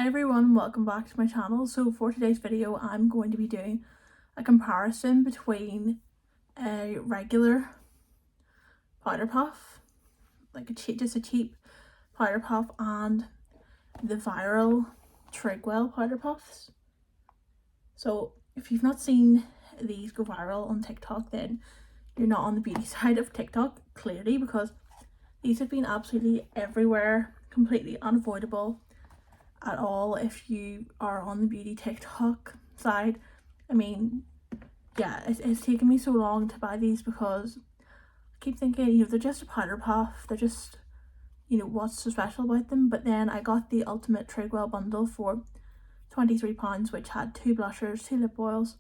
Hi everyone, welcome back to my channel. So for today's video I'm going to be doing a comparison between a regular Powderpuff, like just a cheap Powderpuff, and the viral Trigwell Powderpuffs. So if you've not seen these go viral on TikTok, then you're not on the beauty side of TikTok, clearly, because these have been absolutely everywhere, completely unavoidable at all if you are on the beauty TikTok side. I mean, yeah, it's taken me so long to buy these because I keep thinking, they're just a Powderpuff, they're just, what's so special about them? But then I got the ultimate Trigwell bundle for £23, which had 2 blushers, 2 lip oils,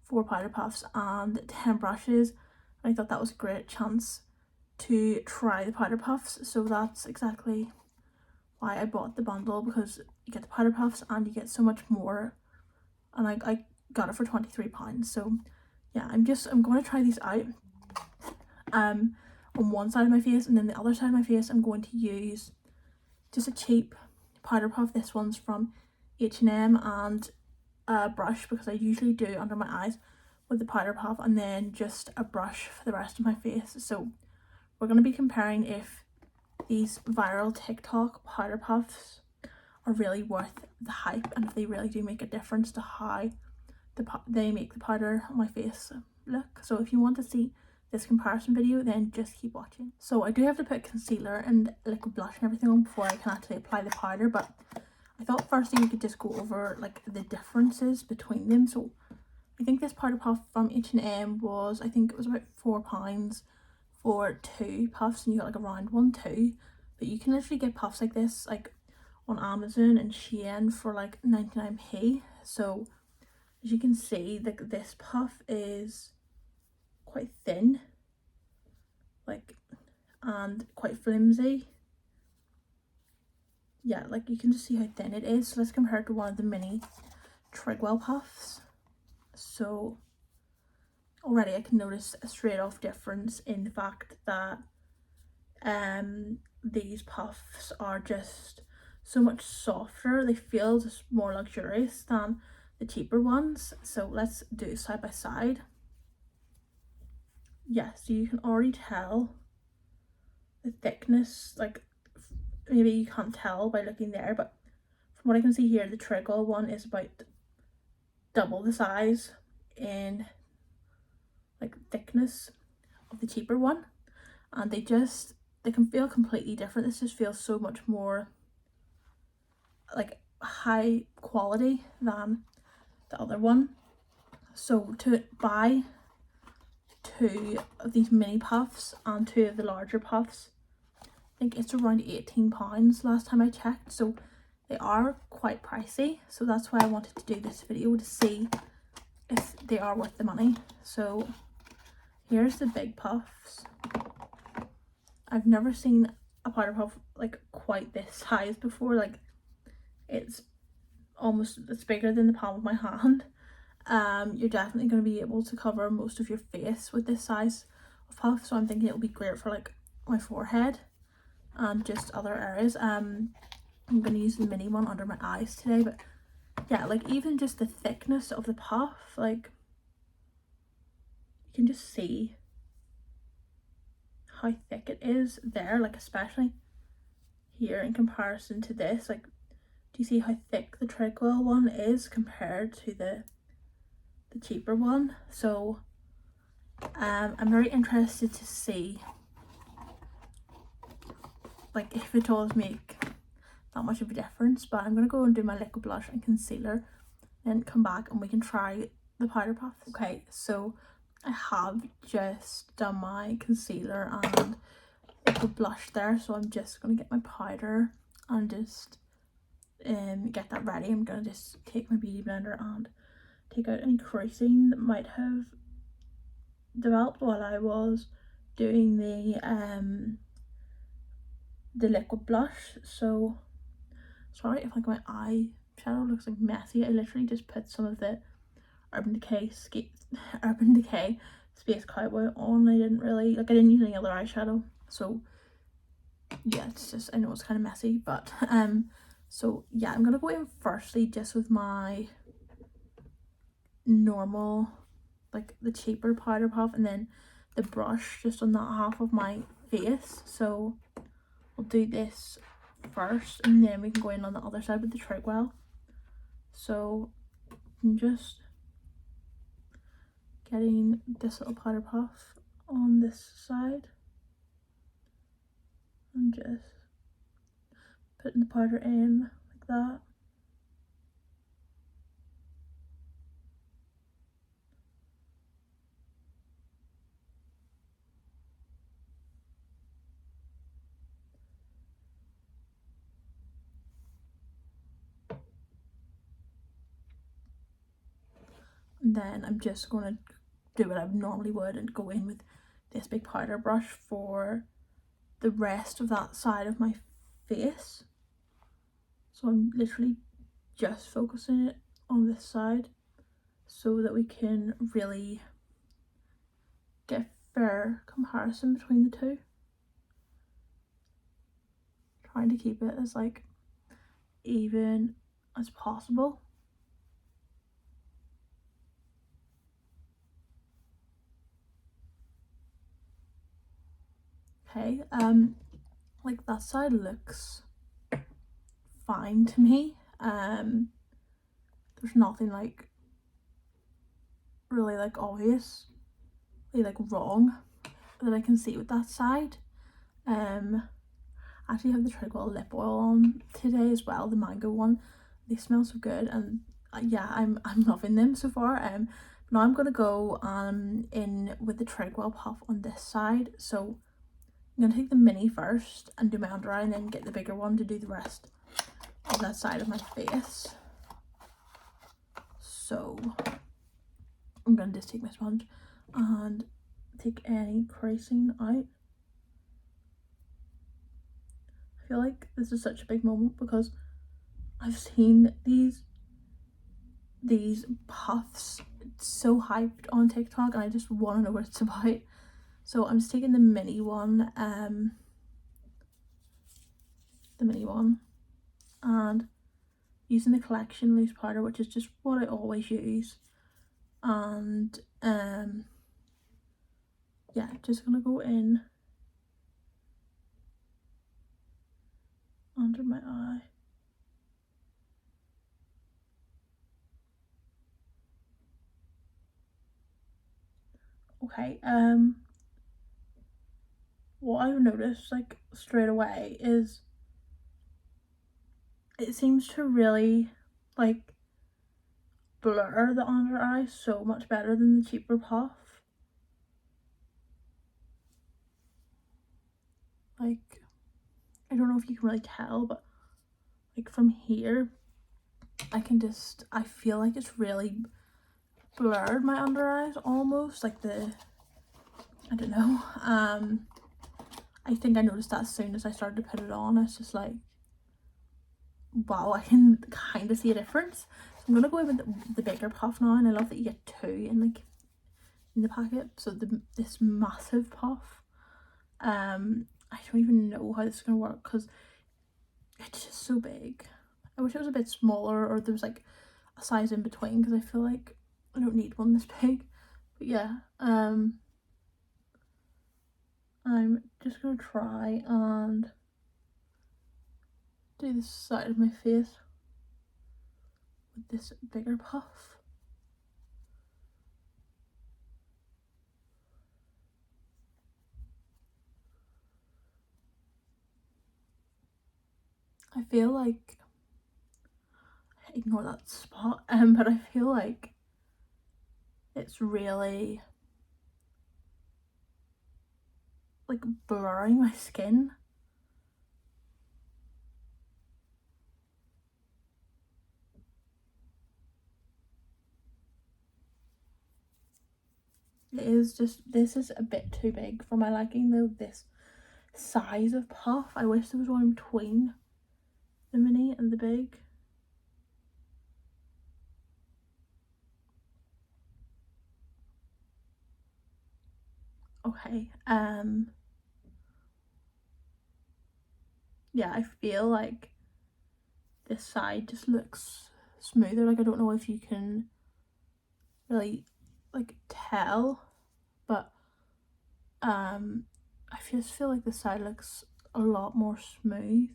4 Powderpuffs and 10 brushes. And I thought that was a great chance to try the Powderpuffs, so that's exactly why I bought the bundle, because you get the Powderpuffs and you get so much more, and I got it for £23. So yeah, I'm going to try these out on one side of my face, and then the other side of my face I'm going to use just a cheap Powderpuff. This one's from H&M, and a brush, because I usually do under my eyes with the Powderpuff, and then just a brush for the rest of my face. So we're going to be comparing if these viral TikTok Powderpuffs are really worth the hype, and if they really do make a difference to how they make the powder on my face look. So if you want to see this comparison video, then just keep watching. So I do have to put concealer and liquid blush and everything on before I can actually apply the powder, but I thought firstly we could just go over like the differences between them. So I think this Powderpuff from H&M was, I think it was about £4 for 2 puffs, and you got like a round one too. But you can literally get puffs like this like on Amazon and Shein for like 99p. So as you can see, like this puff is quite thin, like, and quite flimsy. Yeah, like you can just see how thin it is. So let's compare it to one of the mini Trigwell puffs. So already I can notice a straight off difference in the fact that these puffs are just so much softer. They feel just more luxurious than the cheaper ones. So let's do side by side. Yeah, so you can already tell the thickness, like maybe you can't tell by looking there, but from what I can see here, the Trigwell one is about double the size in like thickness of the cheaper one, and they can feel completely different. This just feels so much more like high quality than the other one. So to buy 2 of these mini puffs and 2 of the larger puffs, I think it's around £18 last time I checked. So they are quite pricey, so that's why I wanted to do this video, to see if they are worth the money. So here's the big puffs. I've never seen a Powderpuff like quite this size before. Like it's bigger than the palm of my hand. You're definitely going to be able to cover most of your face with this size of puff, so I'm thinking it'll be great for like my forehead and just other areas. I'm going to use the mini one under my eyes today, but yeah, like even just the thickness of the puff, like you can just see how thick it is there, like especially here in comparison to this. Like, do you see how thick the Trigwell one is compared to the cheaper one? So I'm very interested to see like if it does make that much of a difference. But I'm gonna go and do my liquid blush and concealer and come back and we can try the Powderpuffs. Okay, so I have just done my concealer and liquid blush there, so I'm just gonna get my powder and just get that ready. I'm gonna just take my beauty blender and take out any creasing that might have developed while I was doing the liquid blush. So sorry if like my eyeshadow looks like messy. I literally just put some of the Urban Decay Space Cowboy on. I didn't use any other eyeshadow, so yeah, it's just, I know it's kind of messy, but So yeah, I'm gonna go in firstly just with my normal, like the cheaper Powderpuff, and then the brush just on that half of my face. So we'll do this first and then we can go in on the other side with the Trigwell. So I'm just getting this little Powderpuff on this side and just putting the powder in like that. And then I'm just going to do what I normally would and go in with this big powder brush for the rest of that side of my face. So I'm literally just focusing it on this side so that we can really get a fair comparison between the two. Trying to keep it as like even as possible. Okay, like that side looks fine to me. There's nothing like really like obviously like wrong that I can see with that side. I actually have the Trigwell lip oil on today as well, the mango one. They smell so good, and yeah, I'm loving them so far. Now I'm gonna go in with the Trigwell puff on this side. So I'm gonna take the mini first and do my under eye, and then get the bigger one to do the rest of that side of my face. So I'm gonna just take my sponge and take any creasing out. I feel like this is such a big moment because I've seen these puffs so hyped on TikTok and I just want to know what it's about. So I'm just taking the mini one and using the collection loose powder, which is just what I always use, and yeah, just gonna go in under my eye. Okay, what I've noticed like straight away is it seems to really like blur the under eye so much better than the cheaper puff. Like, I don't know if you can really tell, but like from here I feel like it's really blurred my under eyes almost, like I don't know. I think I noticed that as soon as I started to put it on. It's just like, wow, I can kind of see a difference. So I'm gonna go in with the bigger puff now, and I love that you get two in the packet. So this massive puff, I don't even know how this is gonna work because it's just so big. I wish it was a bit smaller, or there was like a size in between, because I feel like I don't need one this big. But yeah, I'm just gonna try and do this side of my face with this bigger puff. I feel like, ignore that spot, but I feel like it's really like blurring my skin. It is just, this is a bit too big for my liking though, this size of puff. I wish there was one in between the mini and the big. Okay, yeah, I feel like this side just looks smoother. Like I don't know if you can really like tell, but I just feel like this side looks a lot more smooth.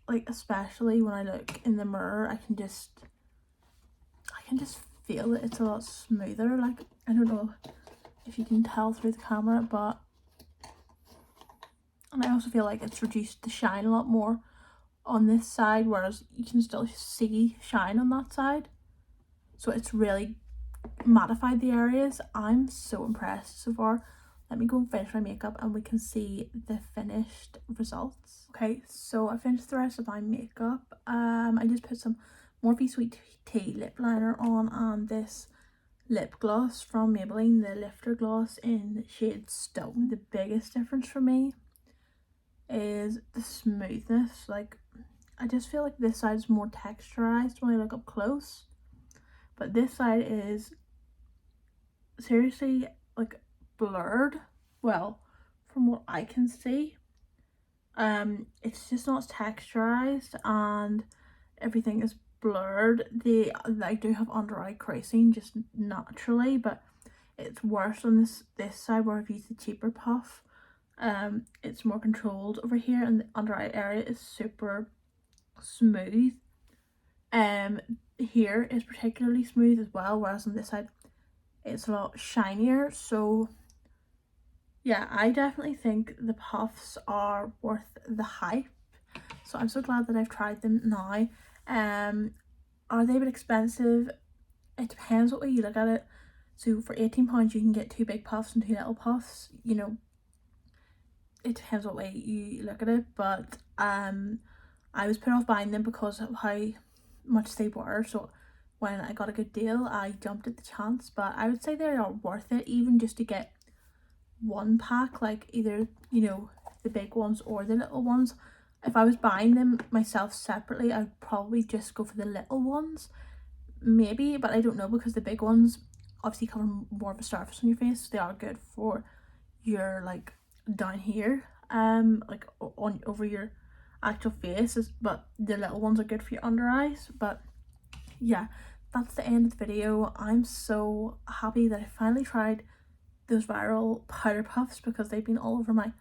Like especially when I look in the mirror, I can just feel that it's a lot smoother. Like I don't know if you can tell through the camera, but and I also feel like it's reduced the shine a lot more on this side, whereas you can still see shine on that side. So it's really mattified the areas. I'm so impressed so far. Let me go and finish my makeup and we can see the finished results. Okay, so I finished the rest of my makeup. I just put some Morphe Sweet Tea lip liner on and this lip gloss from Maybelline, the Lifter Gloss in the shade Stone. The biggest difference for me is the smoothness. Like I just feel like this side is more texturized when I look up close, but this side is seriously like blurred. Well, from what I can see, it's just not texturized and everything is blurred. I do have under eye creasing just naturally, but it's worse on this side where I've used the cheaper puff. It's more controlled over here and the under eye area is super smooth. Here is particularly smooth as well, whereas on this side it's a lot shinier. So yeah, I definitely think the puffs are worth the hype, so I'm so glad that I've tried them now. Are they a bit expensive? It depends what way you look at it. So for £18 you can get 2 big puffs and 2 little puffs, you know, it depends what way you look at it. But I was put off buying them because of how much they were, so when I got a good deal I jumped at the chance. But I would say they are worth it, even just to get one pack, like either, you know, the big ones or the little ones. If I was buying them myself separately, I would probably just go for the little ones, maybe, but I don't know, because the big ones obviously cover more of a surface on your face. They are good for your like down here, like on over your actual face, but the little ones are good for your under eyes. But yeah, that's the end of the video. I'm so happy that I finally tried those viral powder puffs because they've been all over my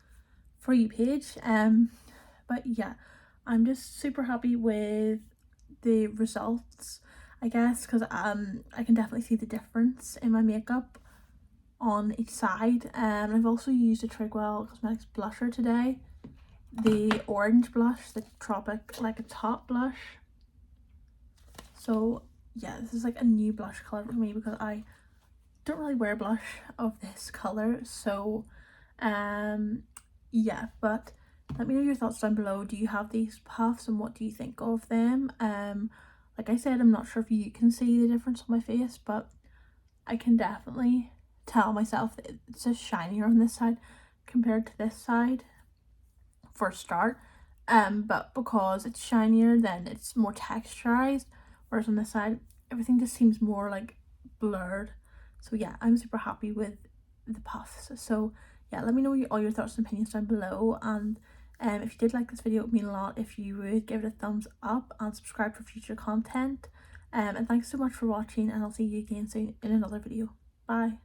For You page. But yeah, I'm just super happy with the results, I guess, because I can definitely see the difference in my makeup on each side. I've also used a Trigwell Cosmetics blusher today, the orange blush, the Tropic Like a Top blush. So yeah, this is like a new blush color for me because I don't really wear blush of this color. So yeah, but let me know your thoughts down below. Do you have these puffs and what do you think of them? Like I said, I'm not sure if you can see the difference on my face, but I can definitely tell myself that it's just shinier on this side compared to this side for a start. But because it's shinier, then it's more texturized, whereas on this side everything just seems more like blurred. So yeah, I'm super happy with the puffs. So yeah, let me know all your thoughts and opinions down below, and if you did like this video, it would mean a lot if you would give it a thumbs up and subscribe for future content. And thanks so much for watching, and I'll see you again soon in another video. Bye.